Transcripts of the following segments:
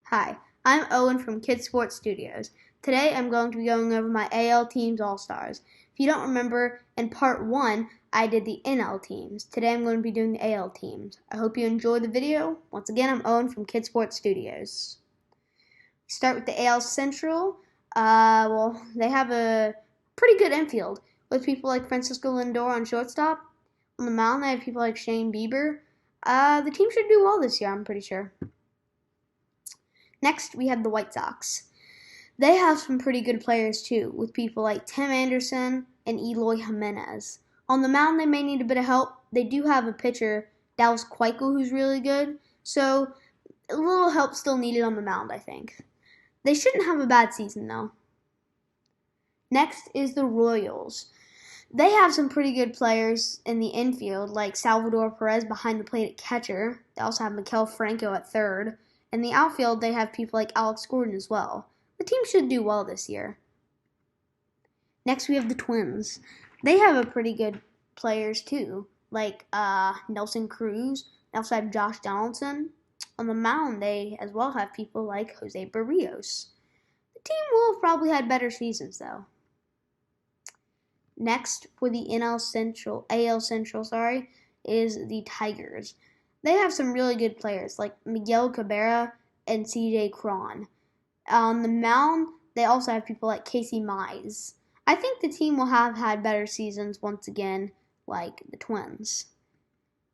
Hi, I'm Owen from Kids Sports Studios. Today I'm going to be going over my AL Teams All-Stars. If you don't remember, in part 1, I did the NL teams. Today I'm going to be doing the AL teams. I hope you enjoy the video. Once again, I'm Owen from Kids Sports Studios. Start with the AL Central. They have a pretty good infield with people like Francisco Lindor on shortstop. On the mound, they have people like Shane Bieber. The team should do well this year, I'm pretty sure. Next, we have the White Sox. They have some pretty good players too, with people like Tim Anderson and Eloy Jimenez. On the mound, they may need a bit of help. They do have a pitcher, Dallas Keuchel, who's really good, so a little help still needed on the mound, I think. They shouldn't have a bad season, though. Next is the Royals. They have some pretty good players in the infield, like Salvador Perez behind the plate at catcher. They also have Maikel Franco at third. In the outfield, they have people like Alex Gordon as well. The team should do well this year. Next, we have the Twins. They have a pretty good players too, like Nelson Cruz. They also have Josh Donaldson. On the mound, they as well have people like Jose Barrios. The team will have probably had better seasons though. Next, for the AL Central, is the Tigers. They have some really good players like Miguel Cabrera and CJ Cron. On the mound, they also have people like Casey Mize. I think the team will have had better seasons once again, like the Twins.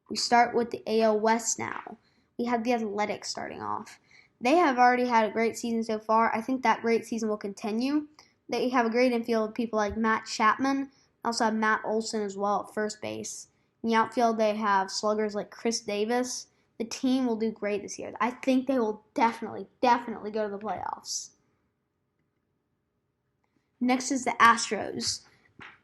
We start with the AL West now. We have the Athletics starting off. They have already had a great season so far. I think that great season will continue. They have a great infield with people like Matt Chapman. They also have Matt Olson as well at first base. In the outfield, they have sluggers like Chris Davis. The team will do great this year. I think they will definitely go to the playoffs. Next is the Astros.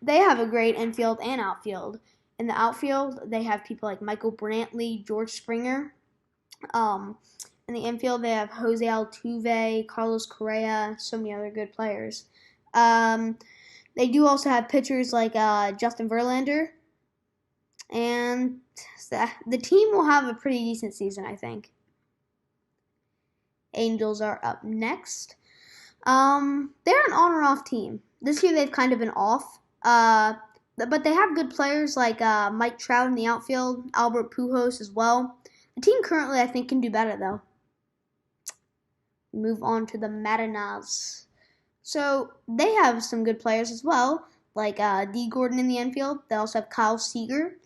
They have a great infield and outfield. In the outfield, they have people like Michael Brantley, George Springer. In the infield, they have Jose Altuve, Carlos Correa, so many other good players. They do also have pitchers like Justin Verlander. And the team will have a pretty decent season, I think. Angels are up next. They're an on or off team. This year they've kind of been off. But they have good players like Mike Trout in the outfield, Albert Pujols as well. The team currently, I think, can do better, though. Move on to the Mariners. So they have some good players as well, like D. Gordon in the infield. They also have Kyle Seager.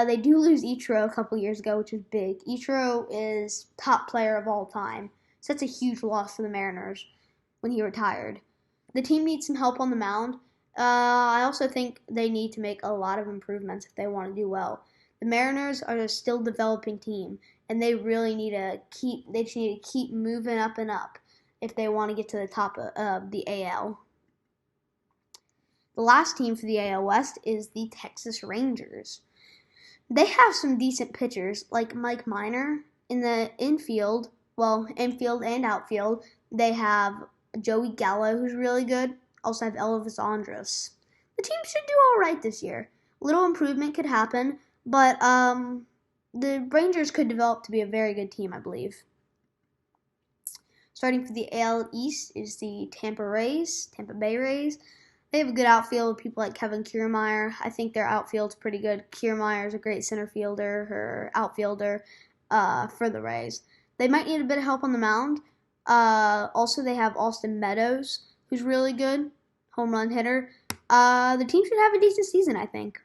They do lose Ichiro a couple years ago, which is big. Ichiro is top player of all time. So that's a huge loss for the Mariners when he retired. The team needs some help on the mound. I also think they need to make a lot of improvements if they want to do well. The Mariners are a still developing team, and they really need to keep moving up and up if they want to get to the top of the AL. The last team for the AL West is the Texas Rangers. They have some decent pitchers like Mike Minor. In the infield and outfield, they have Joey Gallo, who's really good. Also have Elvis Andrus. The team should do all right this year. Little improvement could happen, but the Rangers could develop to be a very good team, I believe. Starting for the AL East is the Tampa Bay Rays. They have a good outfield with people like Kevin Kiermaier. I think their outfield's pretty good. Kiermaier is a great center fielder or outfielder for the Rays. They might need a bit of help on the mound. Also, they have Austin Meadows, who's really good, home run hitter. The team should have a decent season, I think.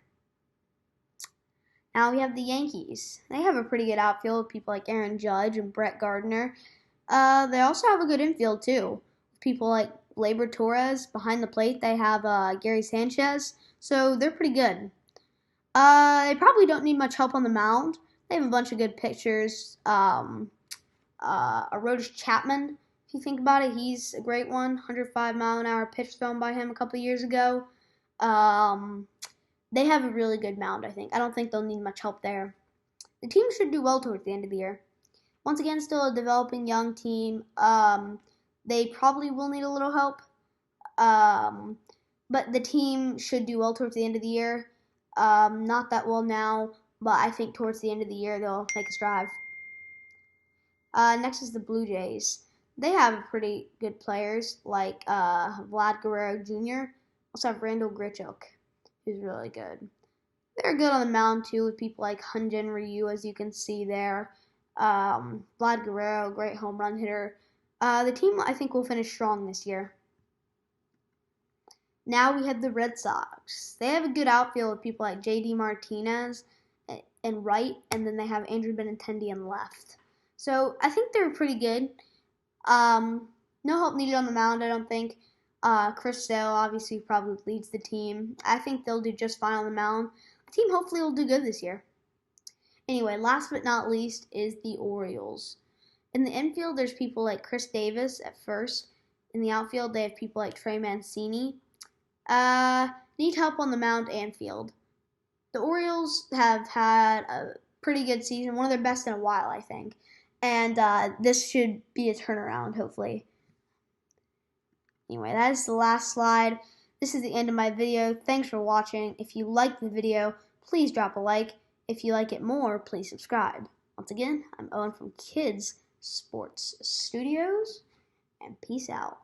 Now we have the Yankees. They have a pretty good outfield with people like Aaron Judge and Brett Gardner. They also have a good infield, too. People like Gleyber Torres behind the plate. They have Gary Sanchez, so they're pretty good. They probably don't need much help on the mound. They have a bunch of good pitchers. Aroldis Chapman, if you think about it, he's a great one. 105-mile-an-hour pitch thrown by him a couple years ago. They have a really good mound, I think. I don't think they'll need much help there. The team should do well towards the end of the year. Once again, still a developing young team. They probably will need a little help. But the team should do well towards the end of the year. Not that well now, but I think towards the end of the year they'll make a strive. Next is the Blue Jays. they have pretty good players like Vlad Guerrero Jr. Also have Randall Grichuk, who's really good. They're good on the mound too with people like Hyunjin Ryu, as you can see there. Vlad Guerrero, great home run hitter. The team, I think, will finish strong this year. Now we have the Red Sox. They have a good outfield with people like J.D. Martinez and right, and then they have Andrew Benintendi in left. So I think they're pretty good. No help needed on the mound, I don't think. Chris Sale obviously probably leads the team. I think they'll do just fine on the mound. The team hopefully will do good this year. Anyway, last but not least is the Orioles. In the infield, there's people like Chris Davis at first. In the outfield, they have people like Trey Mancini. Need help on the mound and field. The Orioles have had a pretty good season, one of their best in a while, I think. And this should be a turnaround, hopefully. Anyway, that is the last slide. This is the end of my video. Thanks for watching. If you liked the video, please drop a like. If you like it more, please subscribe. Once again, I'm Owen from Kids Sports Studios, and peace out.